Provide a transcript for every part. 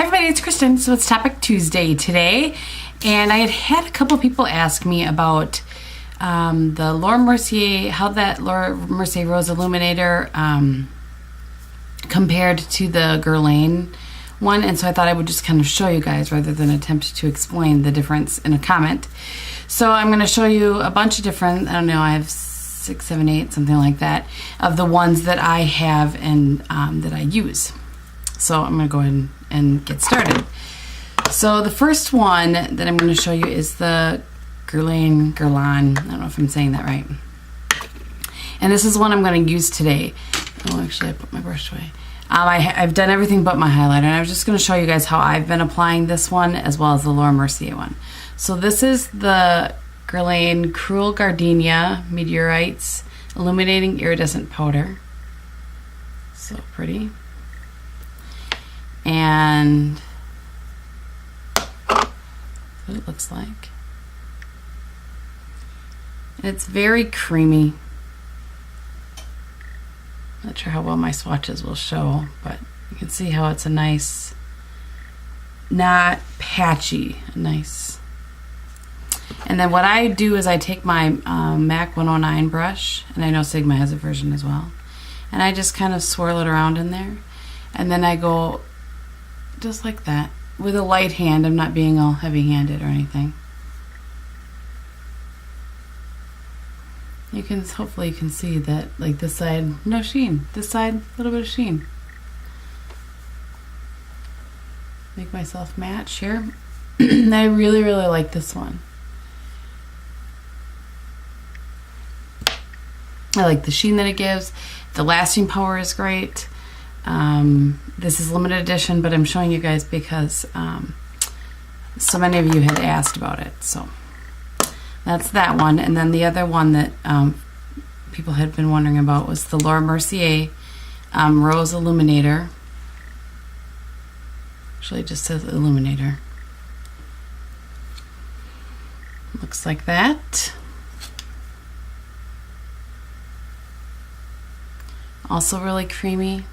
Hi everybody, it's Kristin. So it's Topic Tuesday today, and I had a couple people ask me about the Laura Mercier, how that Laura Mercier Rose Illuminator compared to the Guerlain one, and so I thought I would just kind of show you guys rather than attempt to explain the difference in a comment. So I'm going to show you a bunch of different, I don't know, I have 6, 7, 8, something like that, of the ones that I have and that I use. So I'm going to go ahead and get started. So the first one that I'm going to show you is the Guerlain, I don't know if I'm saying that right. And this is one I'm going to use today. Oh, actually I put my brush away. I've done everything but my highlighter, and I was just going to show you guys how I've been applying this one as well as the Laura Mercier one. So this is the Guerlain Cruel Gardenia Meteorites Illuminating Iridescent Powder. So pretty. And that's what it looks like. And it's very creamy. Not sure how well my swatches will show, but you can see how it's a nice, not patchy, nice. And then what I do is I take my MAC 109 brush, and I know Sigma has a version as well, and I just kind of swirl it around in there, and then I go just like that with a light hand. I'm not being all heavy-handed or anything. You can, hopefully you can see that, like this side, no sheen. This side, a little bit of sheen. Make myself match here. I really, really like this one. I like the sheen that it gives. The lasting power is great. This is limited edition, but I'm showing you guys because so many of you had asked about it. So that's that one. And then the other one that people had been wondering about was the Laura Mercier Rose Illuminator. Actually, it just says Illuminator. Looks like that. Also really creamy.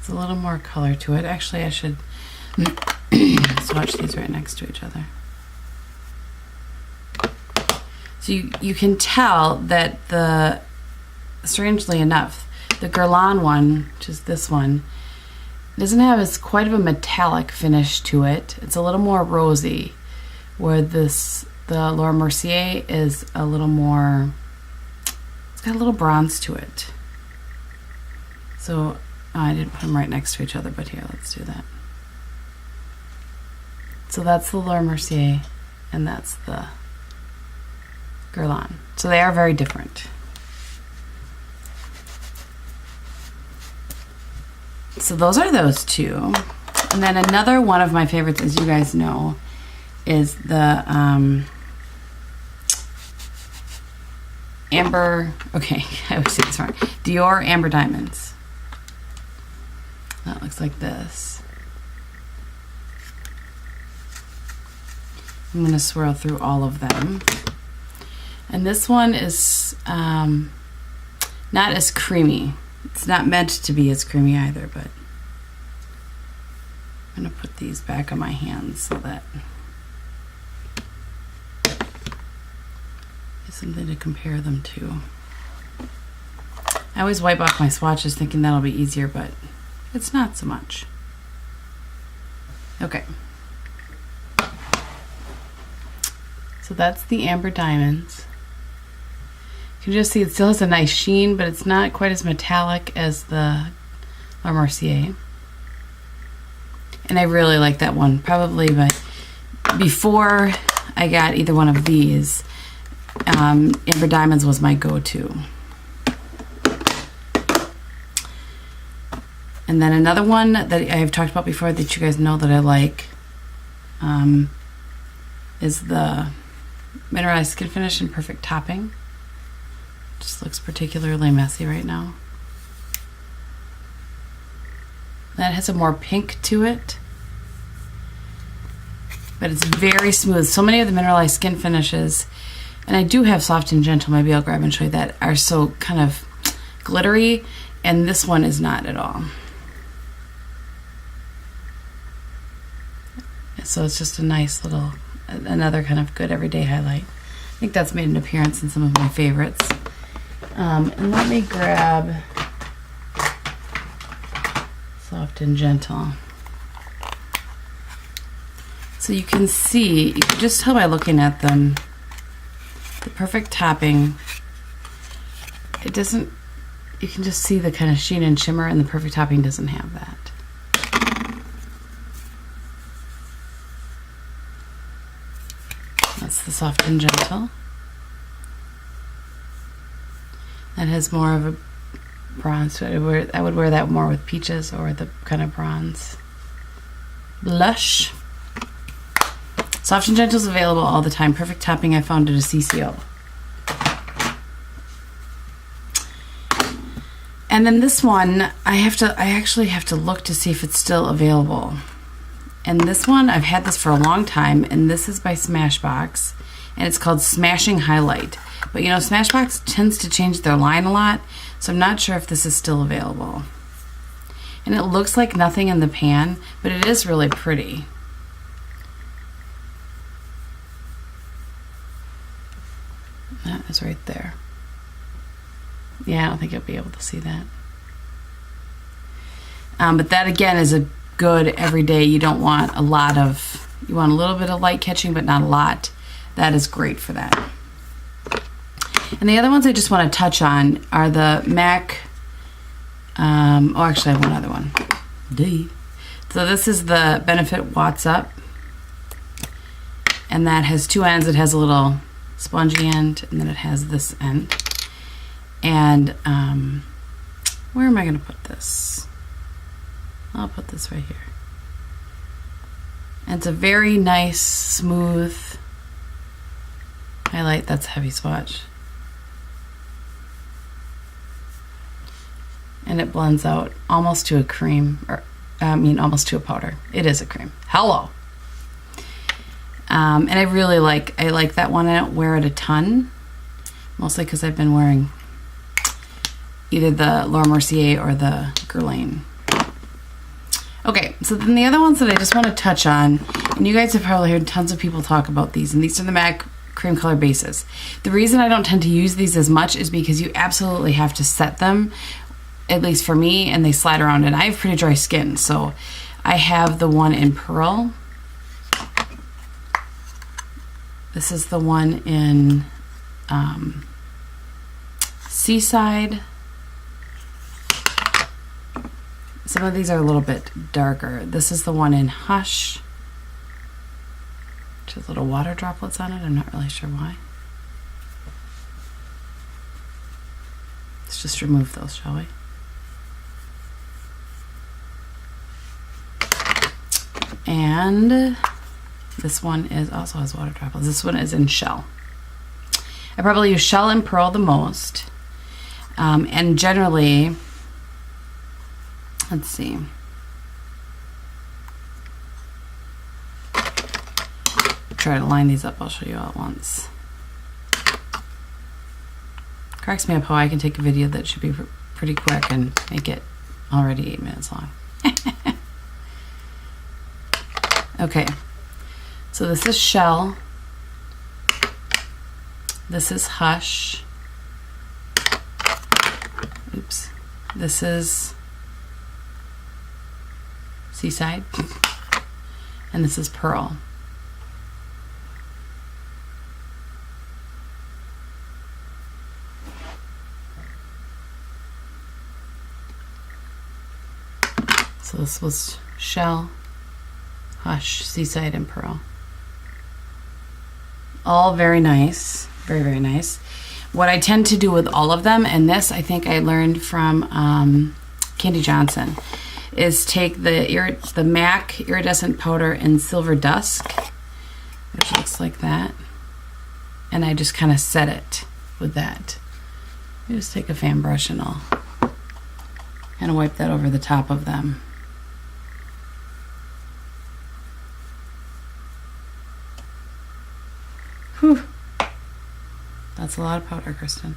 It's a little more color to it. Actually, I should swatch these right next to each other. So you can tell that strangely enough, the Guerlain one, which is this one, doesn't have as quite of a metallic finish to it. It's a little more rosy, where the Laura Mercier is a little more, it's got a little bronze to it. So I didn't put them right next to each other, but here, let's do that. So that's the Laura Mercier, and that's the Guerlain. So they are very different. So those are those two. And then another one of my favorites, as you guys know, is the Amber, okay, I always say this wrong, Dior Amber Diamonds. That looks like this. I'm going to swirl through all of them. And this one is not as creamy. It's not meant to be as creamy either, but I'm going to put these back on my hands so that there's something to compare them to. I always wipe off my swatches thinking that'll be easier, but it's not so much. Okay. So that's the Amber Diamonds. You can just see it still has a nice sheen, but it's not quite as metallic as the Laura Mercier. And I really like that one. Probably before I got either one of these, Amber Diamonds was my go-to. And then another one that I've talked about before that you guys know that I like is the Mineralized Skin Finish and Perfect Topping. Just looks particularly messy right now. That has a more pink to it, but it's very smooth. So many of the Mineralized Skin Finishes and I do have Soft and Gentle, maybe I'll grab and show you that, are so kind of glittery, and this one is not at all. So it's just a nice little, another kind of good everyday highlight. I think that's made an appearance in some of my favorites. And let me grab Soft and Gentle. So you can see, you can just tell by looking at them, the perfect topping. It doesn't, you can just see the kind of sheen and shimmer, and the perfect topping doesn't have that. That's the Soft and Gentle. That has more of a bronze to it. I would wear that more with peaches or the kind of bronze blush. Soft and Gentle is available all the time. Perfect topping I found at a CCO. And then this one, I actually have to look to see if it's still available. And this one, I've had this for a long time, and this is by Smashbox, and it's called Smashing Highlight. But you know, Smashbox tends to change their line a lot, so I'm not sure if this is still available. And it looks like nothing in the pan, but it is really pretty. That is right there. Yeah, I don't think you'll be able to see that. But that again is a good everyday. You don't want a lot of, you want a little bit of light catching, but not a lot. That is great for that. And the other ones I just want to touch on are the MAC, oh actually I have one other one. So this is the Benefit Watts Up. And that has two ends. It has a little spongy end, and then it has this end. And where am I going to put this? I'll put this right here. And it's a very nice, smooth highlight. That's heavy swatch. And it blends out almost to a cream, or I mean almost to a powder. It is a cream. Hello. And I really like that one. I don't wear it a ton, mostly because I've been wearing either the Laura Mercier or the Guerlain. Okay, so then the other ones that I just want to touch on, and you guys have probably heard tons of people talk about these, and these are the MAC cream color bases. The reason I don't tend to use these as much is because you absolutely have to set them, at least for me, and they slide around, and I have pretty dry skin, so I have the one in Pearl. This is the one in Seaside. Some of these are a little bit darker. This is the one in Hush, which has little water droplets on it. I'm not really sure why. Let's just remove those, shall we? And this one is also has water droplets. This one is in Shell. I probably use Shell and Pearl the most. And generally, let's see. Try to line these up. I'll show you all at once. Cracks me up how I can take a video that should be pretty quick and make it already 8 minutes long. Okay. So this is Shell. This is Hush. Oops. This is Seaside. And this is Pearl. So this was Shell, Hush, Seaside, and Pearl. All very nice. Very, very nice. What I tend to do with all of them, and this I think I learned from Candy Johnson, is take the MAC iridescent powder in Silver Dusk, which looks like that, and I just kind of set it with that. I just take a fan brush and I'll kind of wipe that over the top of them. Whew. That's a lot of powder, Kristin.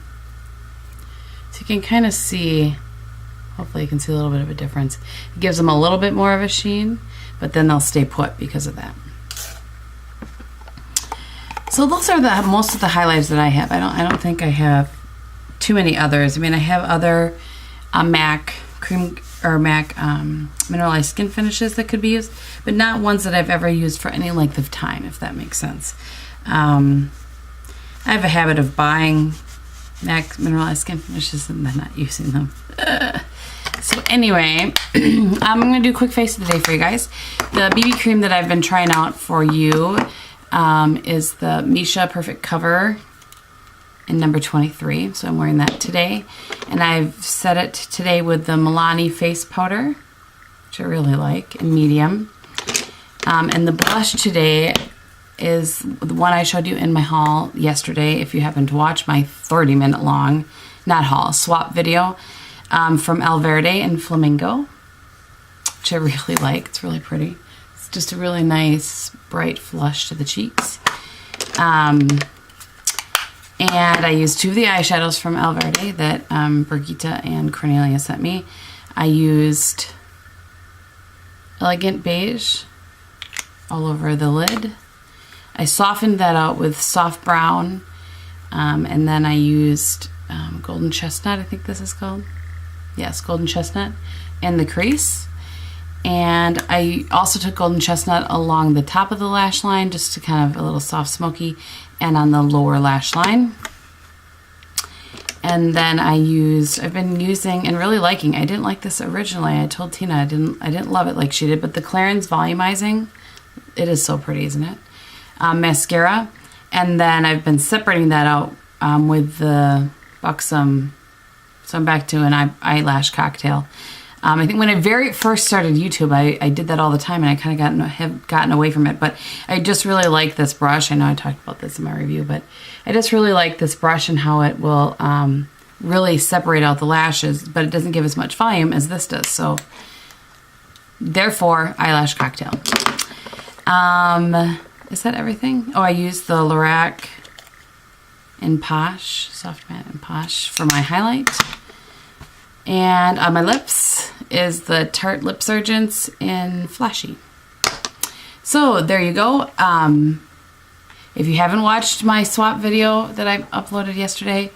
So you can kind of see, hopefully you can see a little bit of a difference. It gives them a little bit more of a sheen, but then they'll stay put because of that. So those are most of the highlights that I have. I don't think I have too many others. I mean, I have other MAC cream or MAC mineralized skin finishes that could be used, but not ones that I've ever used for any length of time, if that makes sense. I have a habit of buying MAC mineralized skin finishes and then not using them. So anyway, I'm going to do a quick face of the day for you guys. The BB cream that I've been trying out for you is the Misha Perfect Cover in number 23. So I'm wearing that today. And I've set it today with the Milani Face Powder, which I really like, in medium. And the blush today is the one I showed you in my haul yesterday. If you happen to watch my 30-minute long, not haul, swap video from Alverde in Flamingo, which I really like. It's really pretty. It's just a really nice, bright flush to the cheeks. And I used two of the eyeshadows from Alverde that Brigitte and Cornelia sent me. I used Elegant Beige all over the lid. I softened that out with soft brown, and then I used Golden Chestnut, I think this is called. Yes, Golden Chestnut in the crease. And I also took Golden Chestnut along the top of the lash line, just to kind of a little soft smoky, and on the lower lash line. And then I've been using and really liking, I didn't like this originally. I told Tina I didn't love it like she did, but the Clarins Volumizing, it is so pretty, isn't it? Mascara. And then I've been separating that out with the Buxom. So I'm back to an eyelash cocktail. I think when I very first started YouTube, I did that all the time, and I kind of have gotten away from it. But I just really like this brush. I know I talked about this in my review, but I just really like this brush and how it will really separate out the lashes, but it doesn't give as much volume as this does. So therefore, eyelash cocktail. Is that everything? Oh, I used the Lorac in Posh, Soft Matte in Posh for my highlight. And on my lips is the Tarte Lip Surgeons in Flashy. So there you go. If you haven't watched my swap video that I uploaded yesterday,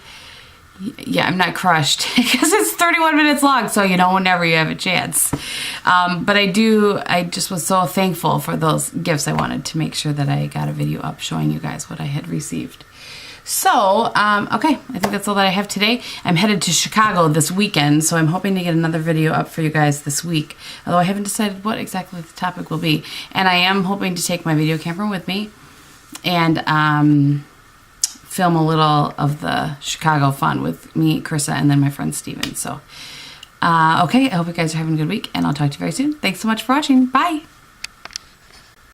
yeah, I'm not crushed because it's 31 minutes long, so you know, whenever you have a chance. But I just was so thankful for those gifts. I wanted to make sure that I got a video up showing you guys what I had received. So, okay, I think that's all that I have today. I'm headed to Chicago this weekend, so I'm hoping to get another video up for you guys this week, although I haven't decided what exactly the topic will be. And I am hoping to take my video camera with me and film a little of the Chicago fun with me, Krissa, and then my friend Steven. So, okay, I hope you guys are having a good week, and I'll talk to you very soon. Thanks so much for watching. Bye!